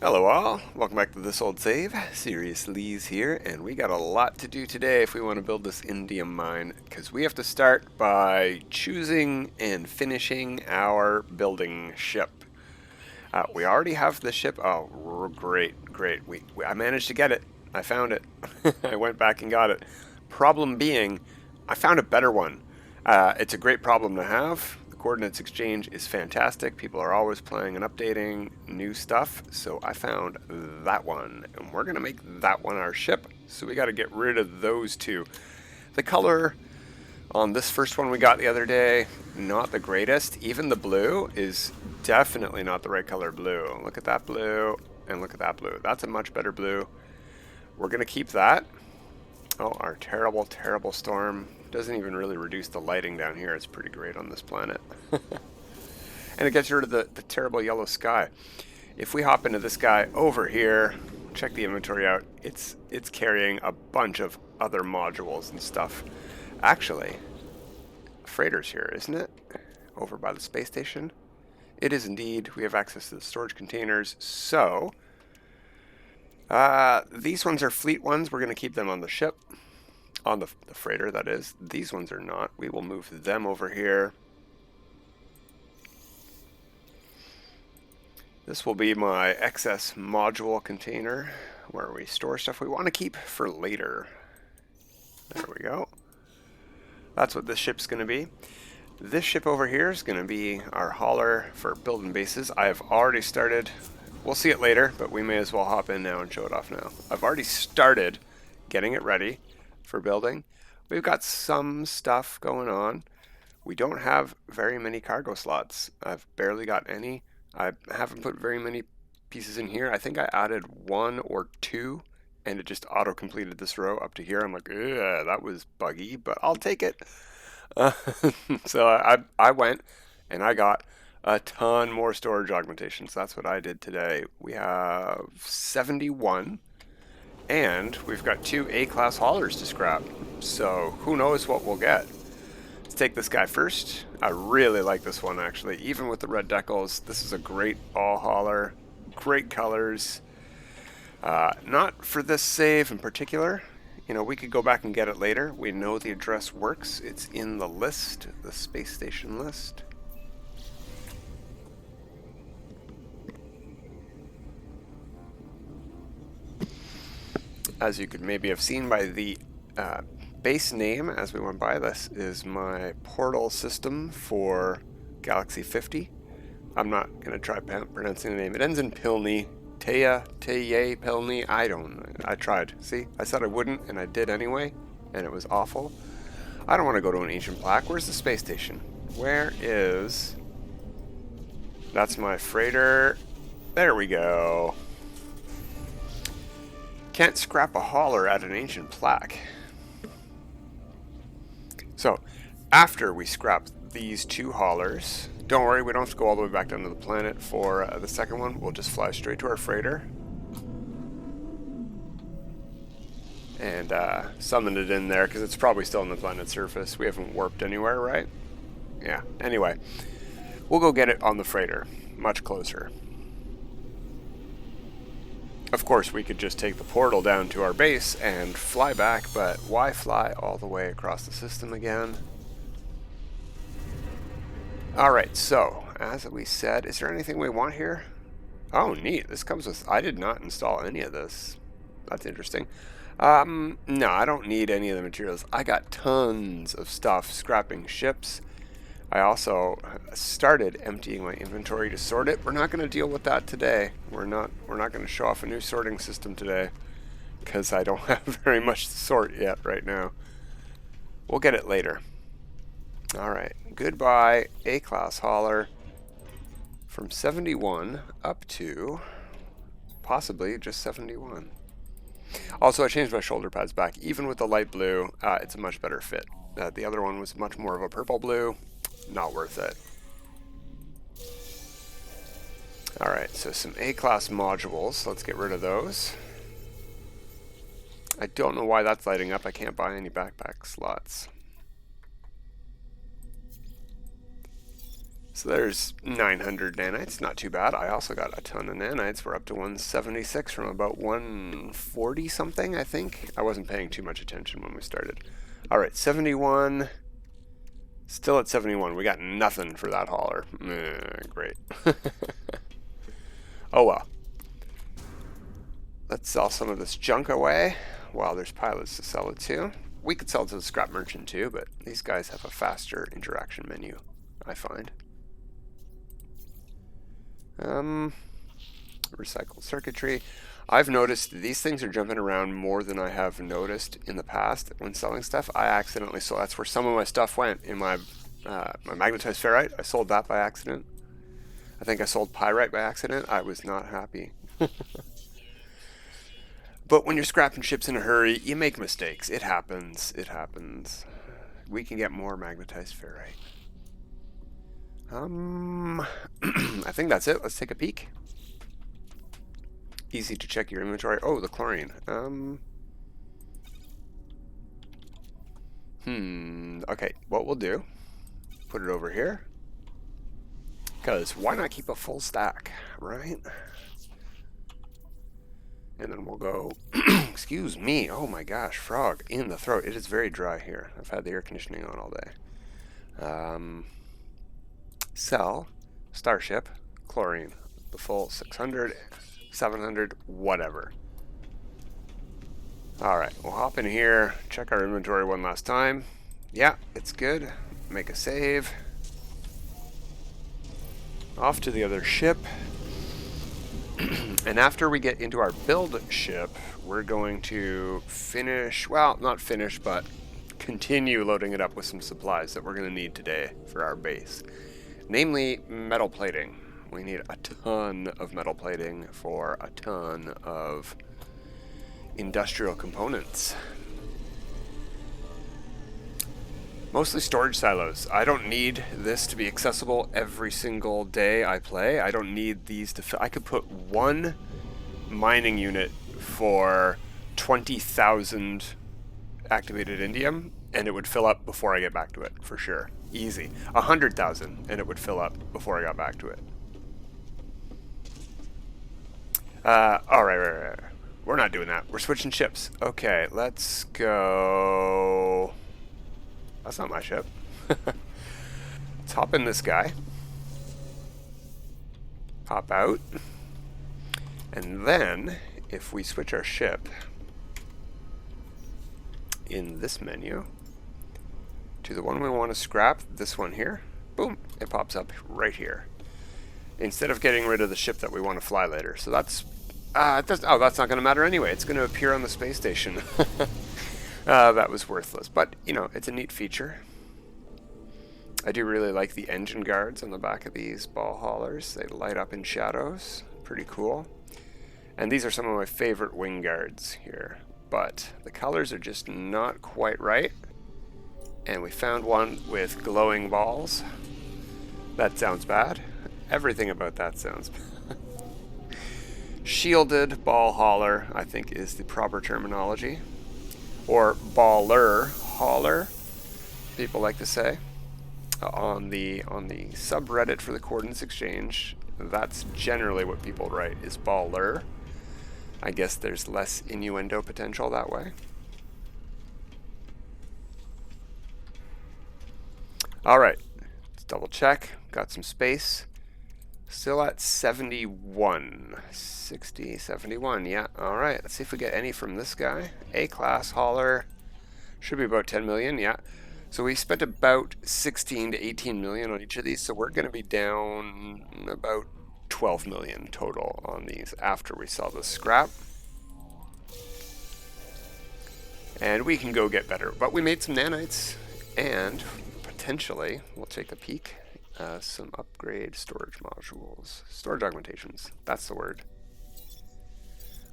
Hello all, welcome back to This Old Save. Serious Lee's here, and we got a lot to do today if we want to build this indium mine, because we have to start by choosing and finishing our building ship. We already have the ship. Oh, great. I managed to get it. I found it. I went back and got it. Problem being, I found a better one. It's a great problem to have. The coordinates exchange is fantastic. People are always playing and updating new stuff. So I found that one. And we're going to make that one our ship. So we got to get rid of those two. The color on this first one we got the other day, not the greatest. Even the blue is definitely not the right color blue. Look at that blue and look at that blue. That's a much better blue. We're going to keep that. Oh, our terrible storm doesn't even really reduce the lighting down here. It's pretty great on this planet. And it gets rid of the terrible yellow sky. If we hop into this guy over here, check the inventory out. It's carrying a bunch of other modules and stuff. Actually, freighter's here, isn't it? Over by the space station. It is indeed. We have access to the storage containers. So, these ones are fleet ones. We're going to keep them on the ship. On the freighter, that is. These ones are not. We will move them over here. This will be my excess module container where we store stuff we want to keep for later. There we go. That's what this ship's going to be. This ship over here is going to be our hauler for building bases. I have already started. We'll see it later, but we may as well hop in now and show it off now. I've already started getting it ready for building. We've got some stuff going on. We don't have very many cargo slots. I've barely got any. I haven't put very many pieces in here. I think I added 1 or 2 and it just auto-completed this row up to here. I'm like, that was buggy, but I'll take it. So I went and I got a ton more storage augmentations. That's what I did today. We have 71 and we've got 2 A-class haulers to scrap. So who knows what we'll get. Let's take this guy first. I really like this one actually. Even with the red decals, this is a great all hauler. Great colors. Not for this save in particular. You know, we could go back and get it later. We know the address works. It's in the list, the space station list. As you could maybe have seen by the base name as we went by, this is my portal system for Galaxy 50. I'm not going to try pronouncing the name. It ends in Pilny. Teye, Pilny. I tried. See, I said I wouldn't, and I did anyway, and it was awful. I don't want to go to an ancient plaque. Where's the space station? Where is... That's my freighter. There we go. Can't scrap a hauler at an ancient plaque. So, after we scrap these 2 haulers, don't worry, we don't have to go all the way back down to the planet for the second one. We'll just fly straight to our freighter. And summon it in there, because it's probably still on the planet's surface. We haven't warped anywhere, right? Yeah, anyway. We'll go get it on the freighter. Much closer. Of course, we could just take the portal down to our base and fly back, but why fly all the way across the system again? Alright, so, as we said, is there anything we want here? Oh, neat. This comes with... I did not install any of this. That's interesting. No, I don't need any of the materials. I got tons of stuff scrapping ships. I also started emptying my inventory to sort it. We're not going to deal with that today. We're not going to show off a new sorting system today because I don't have very much to sort yet right now. We'll get it later. Alright, goodbye A-class hauler from 71 up to possibly just 71. Also, I changed my shoulder pads back. Even with the light blue, it's a much better fit. The other one was much more of a purple blue. Not worth it. Alright, so some A-class modules. Let's get rid of those. I don't know why that's lighting up. I can't buy any backpack slots. So there's 900 nanites, not too bad. I also got a ton of nanites. We're up to 176 from about 140 something, I think. I wasn't paying too much attention when we started. All right, 71. Still at 71. We got nothing for that hauler. Great. Oh well. Let's sell some of this junk away while there's pilots to sell it to. We could sell it to the scrap merchant too, but these guys have a faster interaction menu, I find. Recycled circuitry. I've noticed these things are jumping around more than I have noticed in the past when selling stuff. I accidentally sold. That's where some of my stuff went. In my my magnetized ferrite, I sold that by accident. I think I sold pyrite by accident. I was not happy. But when you're scrapping ships in a hurry, you make mistakes. It happens. It happens. We can get more magnetized ferrite. I think that's it. Let's take a peek. Easy to check your inventory. Oh, the chlorine. Okay, what we'll do, put it over here. Because why not keep a full stack, right? And then we'll go, excuse me, oh my gosh, frog in the throat. It is very dry here. I've had the air conditioning on all day. Sell, starship, chlorine, the full 600, 700, whatever. Alright, we'll hop in here, check our inventory one last time. Yeah, it's good. Make a save. Off to the other ship. And after we get into our build ship, we're going to finish, well, not finish, but continue loading it up with some supplies that we're going to need today for our base. Namely, metal plating. We need a ton of metal plating for a ton of industrial components. Mostly storage silos. I don't need this to be accessible every single day I play. I don't need these to I could put one mining unit for 20,000 activated indium and it would fill up before I get back to it, for sure. Easy. 100,000 and it would fill up before I got back to it. Alright. We're not doing that. We're switching ships. Okay, let's go. That's not my ship. Let's hop in this guy. Hop out. And then, if we switch our ship in this menu to the one we want to scrap, this one here, boom, it pops up right here. Instead of getting rid of the ship that we want to fly later. So that's, that's not going to matter anyway. It's going to appear on the space station. That was worthless, but you know, it's a neat feature. I do really like the engine guards on the back of these ball haulers. They light up in shadows. Pretty cool. And these are some of my favorite wing guards here, but the colors are just not quite right. And we found one with glowing balls. That sounds bad. Everything about that sounds bad. Shielded ball hauler, I think, is the proper terminology. Or baller hauler, people like to say. On the subreddit for the Coordinates Exchange, that's generally what people write, is baller. I guess there's less innuendo potential that way. Alright, let's double check. Got some space. Still at 71. 60, 71, yeah. Alright, let's see if we get any from this guy. A-class hauler. Should be about 10 million, yeah. So we spent about 16 to 18 million on each of these, so we're going to be down about 12 million total on these after we sell the scrap. And we can go get better. But we made some nanites, and potentially, we'll take a peek, some upgrade storage modules. Storage augmentations, that's the word.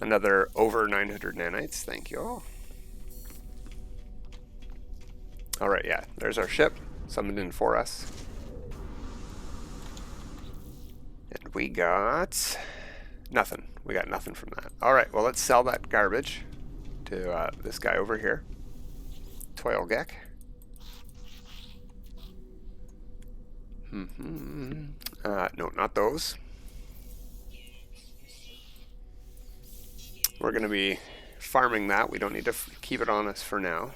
Another over 900 nanites, thank you all. Alright, yeah, there's our ship, summoned in for us. And we got nothing. We got nothing from that. Alright, well, let's sell that garbage to this guy over here. Toilgeck. No, not those. We're going to be farming that. We don't need to keep it on us for now.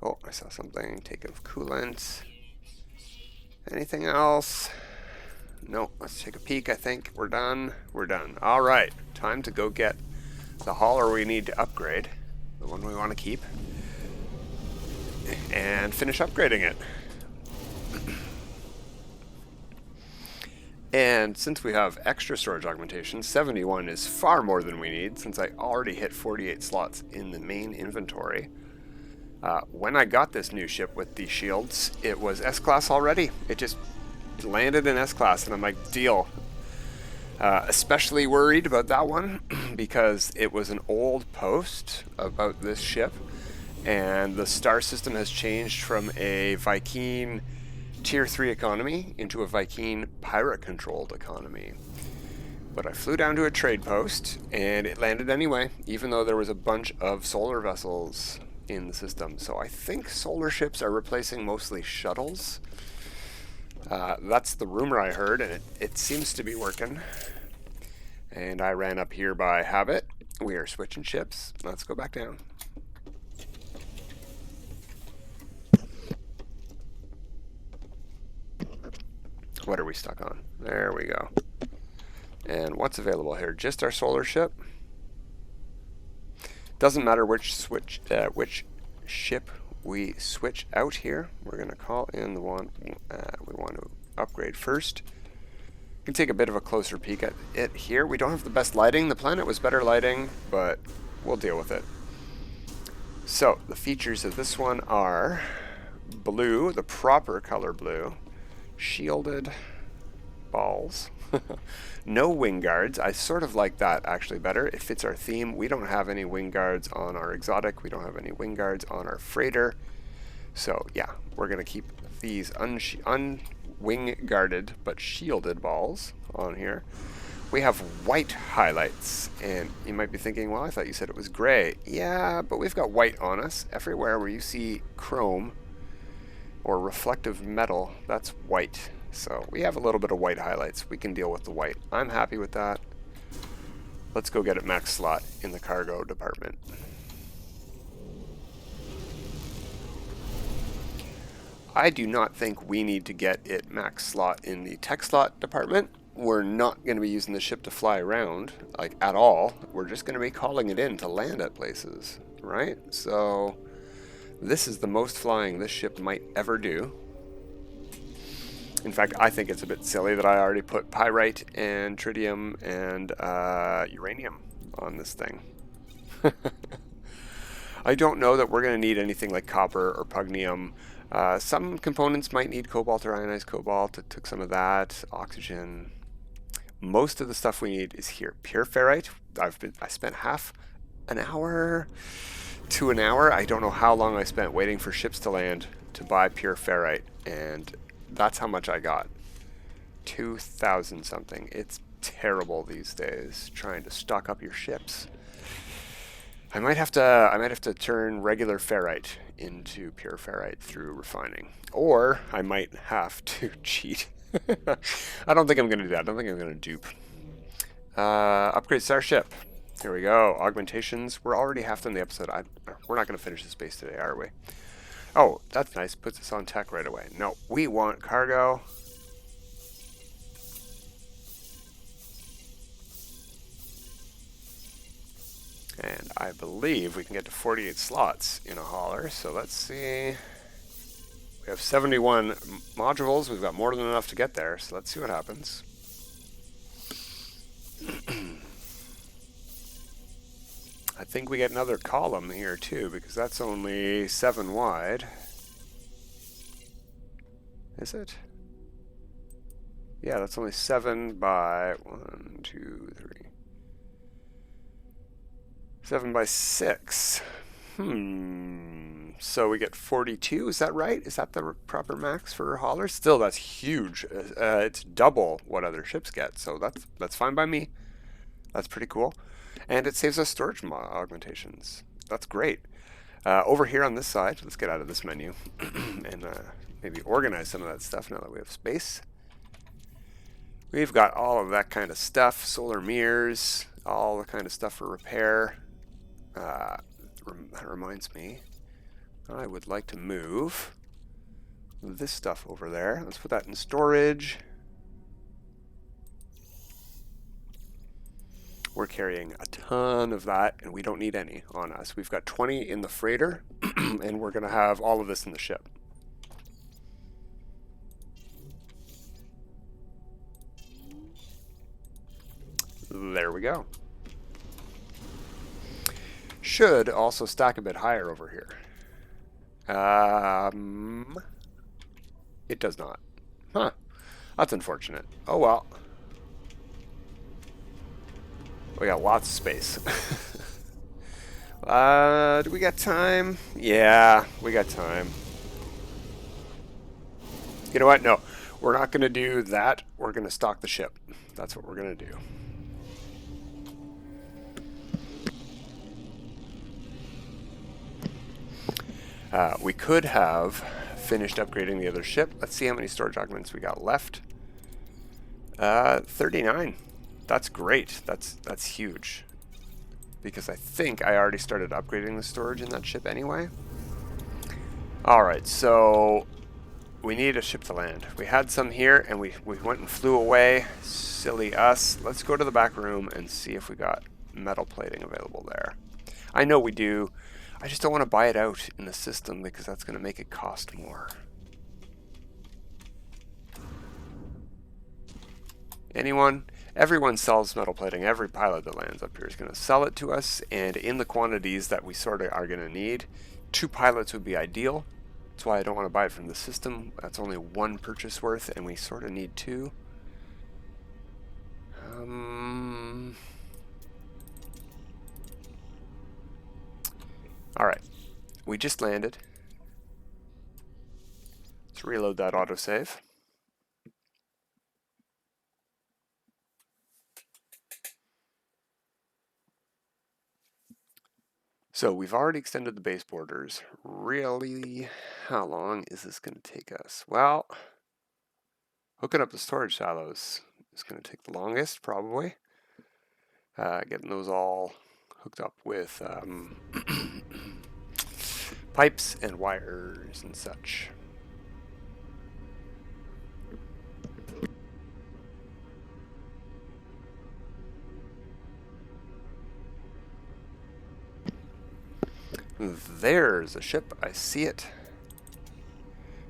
Oh, I saw something. Take of coolant. Anything else? No, let's take a peek. I think we're done. We're done. All right, time to go get the hauler we need to upgrade, the one we want to keep, and finish upgrading it. And since we have extra storage augmentation, 71 is far more than we need, since I already hit 48 slots in the main inventory. When I got this new ship with the shields, it was S-Class already. It just landed in S-Class, and I'm like, deal. Especially worried about that one, because it was an old post about this ship, and the star system has changed from a Viking Tier 3 economy into a Viking pirate-controlled economy. But I flew down to a trade post, and it landed anyway, even though there was a bunch of solar vessels in the system. So I think solar ships are replacing mostly shuttles. That's the rumor I heard, and it seems to be working. And I ran up here by habit. We are switching ships. Let's go back down. What are we stuck on? There we go. And what's available here? Just our solar ship. Doesn't matter which ship we switch out here. We're going to call in the one we want to upgrade first. You can take a bit of a closer peek at it here. We don't have the best lighting. The planet was better lighting, but we'll deal with it. So the features of this one are blue, the proper color blue, shielded balls, no wing guards. I sort of like that actually better. It fits our theme. We don't have any wing guards on our exotic. We don't have any wing guards on our freighter. So yeah, we're going to keep these unwing guarded but shielded balls on here. We have white highlights, and you might be thinking, well, I thought you said it was gray. Yeah, but we've got white on us. Everywhere where you see chrome or reflective metal, that's white. So we have a little bit of white highlights. We can deal with the white. I'm happy with that. Let's go get it max slot in the cargo department. I do not think we need to get it max slot in the tech slot department. We're not going to be using the ship to fly around, like, at all. We're just going to be calling it in to land at places, right? So this is the most flying this ship might ever do. In fact, I think it's a bit silly that I already put pyrite and tritium and uranium on this thing. I don't know that we're going to need anything like copper or pugnium. Some components might need cobalt or ionized cobalt. It took some of that. Oxygen. Most of the stuff we need is here. Pure ferrite. I spent half an hour to an hour. I don't know how long I spent waiting for ships to land to buy pure ferrite, and that's how much I got. 2,000 something. It's terrible these days trying to stock up your ships. I might have to turn regular ferrite into pure ferrite through refining, or I might have to cheat. I don't think I'm going to do that. I don't think I'm going to dupe. Upgrade starship. Here we go. Augmentations. We're already half done the episode. We're not going to finish the space today, are we? Oh, that's nice. Puts us on tech right away. No, we want cargo. And I believe we can get to 48 slots in a hauler. So let's see. We have 71 modules. We've got more than enough to get there. So let's see what happens. I think we get another column here too, because that's only 7 wide. Is it? Yeah, that's only 7 by 1, 2, 3. 7 by 6. So we get 42, is that right? Is that the proper max for haulers? Still, that's huge. It's double what other ships get, so that's fine by me. That's pretty cool. And it saves us storage augmentations. That's great. Over here on this side, let's get out of this menu and maybe organize some of that stuff now that we have space. We've got all of that kind of stuff, solar mirrors, all the kind of stuff for repair. That reminds me, I would like to move this stuff over there. Let's put that in storage. We're carrying a ton of that, and we don't need any on us. We've got 20 in the freighter, and we're going to have all of this in the ship. There we go. Should also stack a bit higher over here. It does not. Huh. That's unfortunate. Oh well. We got lots of space. Do we got time? Yeah, we got time. You know what? No, we're not going to do that. We're going to stock the ship. That's what we're going to do. We could have finished upgrading the other ship. Let's see how many storage augments we got left. 39. That's great. That's huge. Because I think I already started upgrading the storage in that ship anyway. Alright, so we need a ship to land. We had some here and we went and flew away. Silly us. Let's go to the back room and see if we got metal plating available there. I know we do. I just don't want to buy it out in the system because that's going to make it cost more. Anyone? Everyone sells metal plating. Every pilot that lands up here is going to sell it to us, and in the quantities that we sort of are going to need, 2 pilots would be ideal. That's why I don't want to buy it from the system. That's only 1 purchase worth, and we sort of need 2. Alright, we just landed. Let's reload that autosave. So we've already extended the base borders. Really, how long is this going to take us? Well, hooking up the storage silos is going to take the longest, probably. Getting those all hooked up with pipes and wires and such. There's a ship. I see it.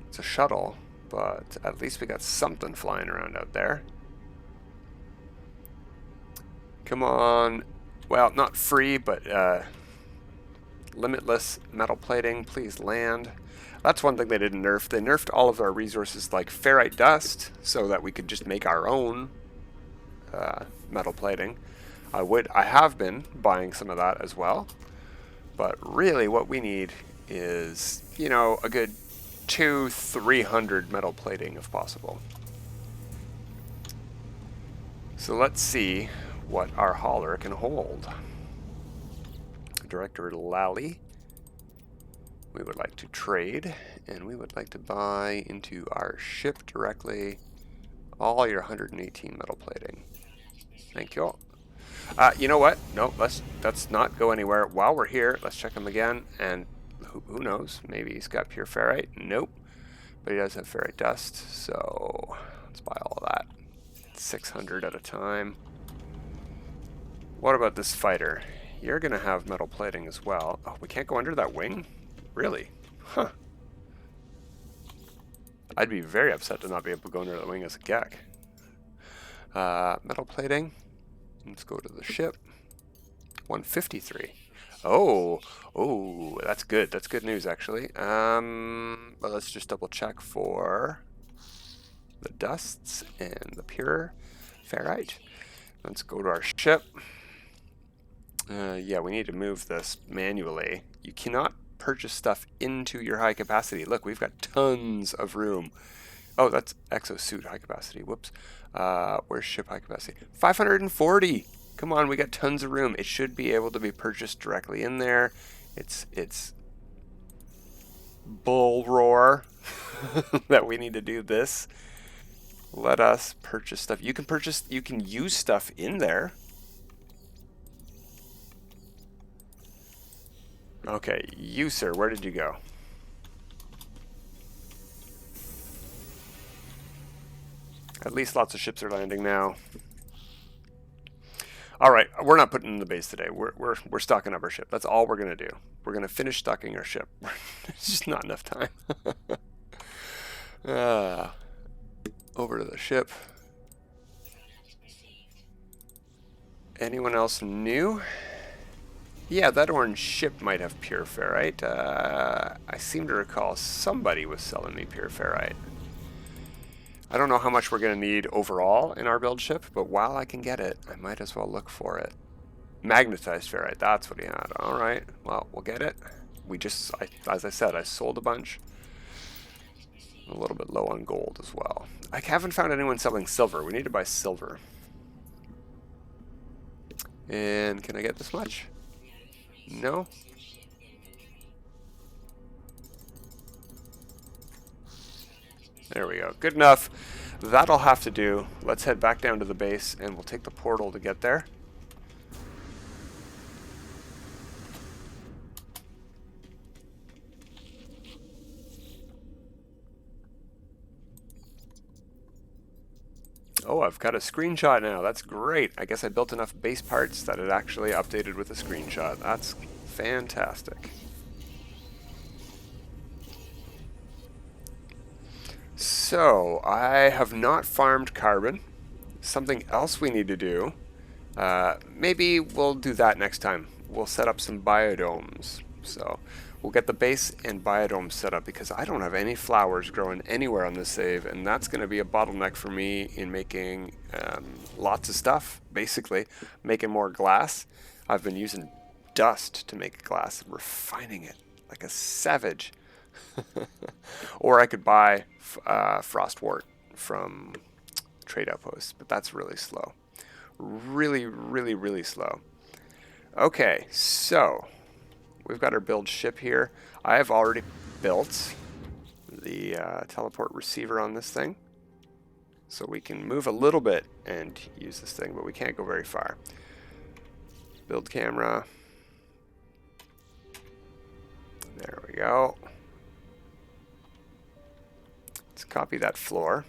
It's a shuttle, but at least we got something flying around out there. Come on. Well, not free, but limitless metal plating. Please land. That's one thing they didn't nerf. They nerfed all of our resources like ferrite dust so that we could just make our own metal plating. I have been buying some of that as well. But really what we need is, you know, a good 200-300 metal plating if possible. So let's see what our hauler can hold. Director Lally. We would like to trade, and we would like to buy into our ship directly all your 118 metal plating. Thank you all. You know what? No, let's not go anywhere. While we're here, let's check him again. And who knows? Maybe he's got pure ferrite. Nope. But he does have ferrite dust. So let's buy all of that. 600 at a time. What about this fighter? You're going to have metal plating as well. Oh, we can't go under that wing? Really? Huh. I'd be very upset to not be able to go under that wing as a Gek. Metal plating. Let's go to the ship. 153. Oh, that's good. That's good news, actually. But let's just double check for the dusts and the pure ferrite. Let's go to our ship. Yeah, we need to move this manually. You cannot purchase stuff into your high capacity. Look, we've got tons of room. Oh, that's exosuit high capacity. Whoops. Where's ship high capacity? 540. Come on, we got tons of room. It should be able to be purchased directly in there. It's bull roar that we need to do this. Let us purchase stuff. You can use stuff in there. Okay, you sir, where did you go? At least lots of ships are landing now. All right, we're not putting in the base today. We're stocking up our ship. That's all we're gonna do. We're gonna finish stocking our ship. It's just not enough time. Over to the ship. Anyone else new? Yeah, that orange ship might have pure ferrite. I seem to recall somebody was selling me pure ferrite. I don't know how much we're going to need overall in our build ship, but while I can get it, I might as well look for it. Magnetized ferrite, that's what he had. Alright, well, we'll get it. As I said, I sold a bunch. A little bit low on gold as well. I haven't found anyone selling silver. We need to buy silver. And can I get this much? No? There we go. Good enough. That'll have to do. Let's head back down to the base and we'll take the portal to get there. Oh, I've got a screenshot now. That's great. I guess I built enough base parts that it actually updated with a screenshot. That's fantastic. So, I have not farmed carbon. Something else we need to do. Maybe we'll do that next time. We'll set up some biodomes. So, we'll get the base and biodome set up because I don't have any flowers growing anywhere on this save, and that's going to be a bottleneck for me in making lots of stuff, basically. Making more glass. I've been using dust to make glass, refining it like a savage. Or I could buy frostwort from trade outposts, but that's really slow. Really, really, really slow. Okay, so we've got our build ship here. I have already built the teleport receiver on this thing. So we can move a little bit and use this thing, but we can't go very far. Build camera. There we go. Let's copy that floor.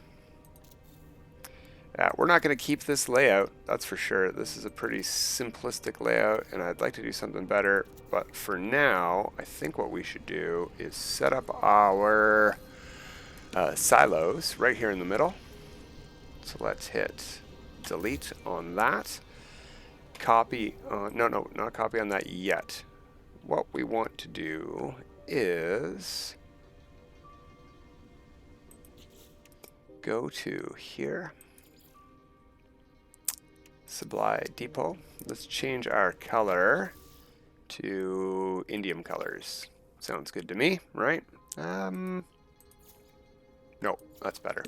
We're not going to keep this layout, that's for sure. This is a pretty simplistic layout, and I'd like to do something better. But for now, I think what we should do is set up our silos right here in the middle. So let's hit delete on that. Copy, no, not copy on that yet. What we want to do is go to here. Supply depot. Let's change our color to indium colors. Sounds good to me, right? No, that's better.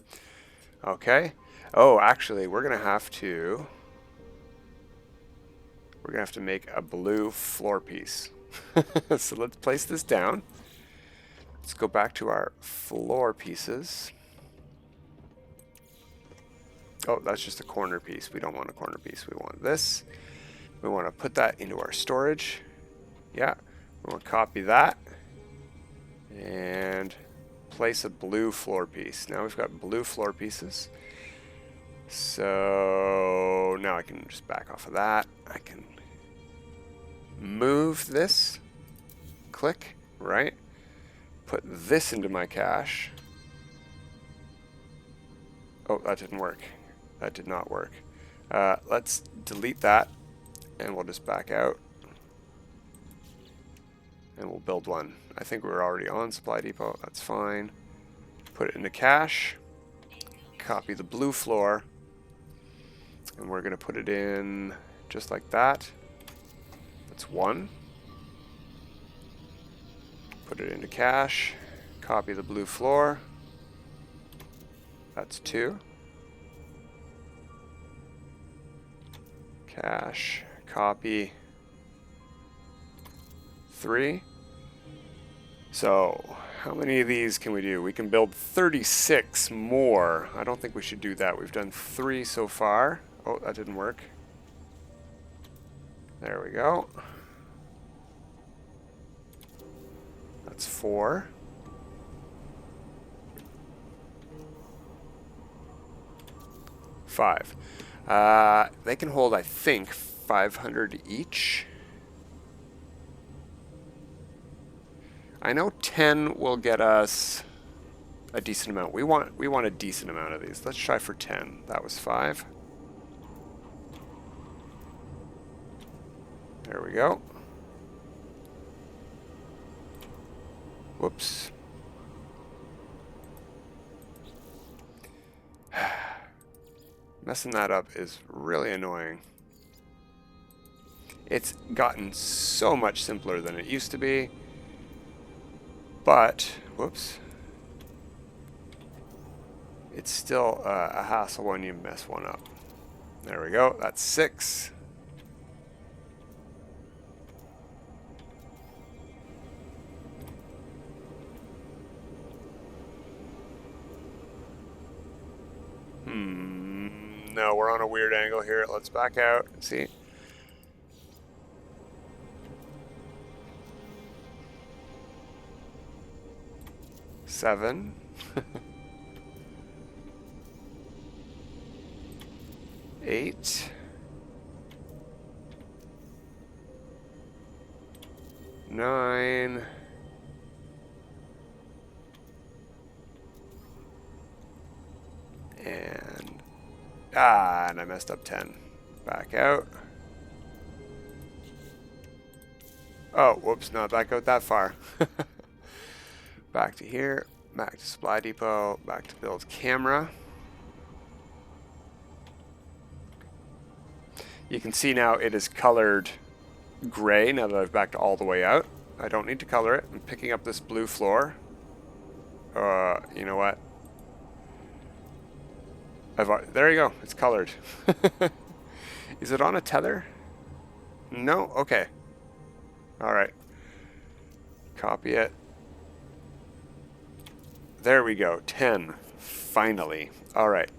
Okay. Oh, actually, we're gonna have to make a blue floor piece. So let's place this down. Let's go back to our floor pieces. Oh, that's just a corner piece. We don't want a corner piece. We want this. We want to put that into our storage. Yeah. We want to copy that. And place a blue floor piece. Now we've got blue floor pieces. So now I can just back off of that. I can move this. Click, right? Put this into my cache. Oh, that didn't work. That did not work. Let's delete that, and we'll just back out. And we'll build one. I think we're already on supply depot. That's fine. Put it into cache. Copy the blue floor. And we're going to put it in just like that. That's one. Put it into cache. Copy the blue floor. That's two. Cache, copy, 3. So How many of these can we do? We can build 36 more. I don't think we should do that. We've done 3 so far. Oh, that didn't work. There we go. That's 4. Five. They can hold, I think, 500 each. I know 10 will get us a decent amount. We want a decent amount of these. Let's try for 10. That was 5. There we go. Whoops. Messing that up is really annoying. It's gotten so much simpler than it used to be. But, whoops. It's still a hassle when you mess one up. There we go. That's 6. No, we're on a weird angle here. Let's back out. See? Seven. 8. 9. And I messed up 10. Back out. Oh, whoops, not back out that far. Back to here, back to supply depot, back to build camera. You can see now it is colored gray now that I've backed all the way out. I don't need to color it. I'm picking up this blue floor. You know what? There you go. It's colored. Is it on a tether? No? Okay. Alright. Copy it. There we go. 10. Finally. Alright.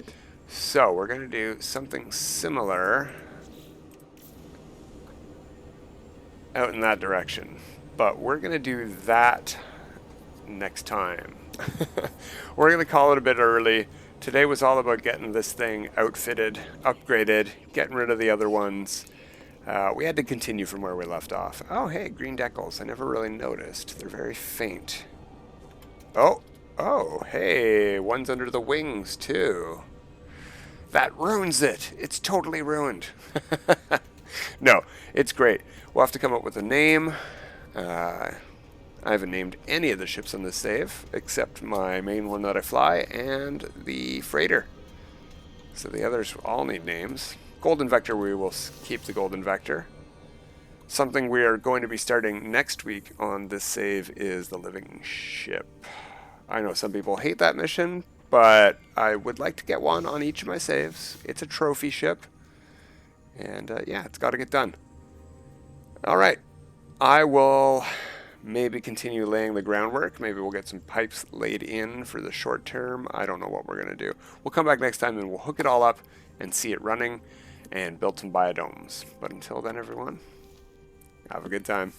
So, we're going to do something similar out in that direction. But we're going to do that next time. We're going to call it a bit early. Today was all about getting this thing outfitted, upgraded, getting rid of the other ones. We had to continue from where we left off. Oh, hey, green decals. I never really noticed. They're very faint. Oh, hey, one's under the wings, too. That ruins it. It's totally ruined. No, it's great. We'll have to come up with a name. I haven't named any of the ships on this save, except my main one that I fly, and the freighter. So the others all need names. Golden Vector, we will keep the Golden Vector. Something we are going to be starting next week on this save is the Living Ship. I know some people hate that mission, but I would like to get one on each of my saves. It's a trophy ship, and yeah, it's got to get done. Alright, I will maybe continue laying the groundwork. Maybe we'll get some pipes laid in for the short term. I don't know what we're going to do. We'll come back next time and we'll hook it all up and see it running and build some biodomes. But until then, everyone, have a good time.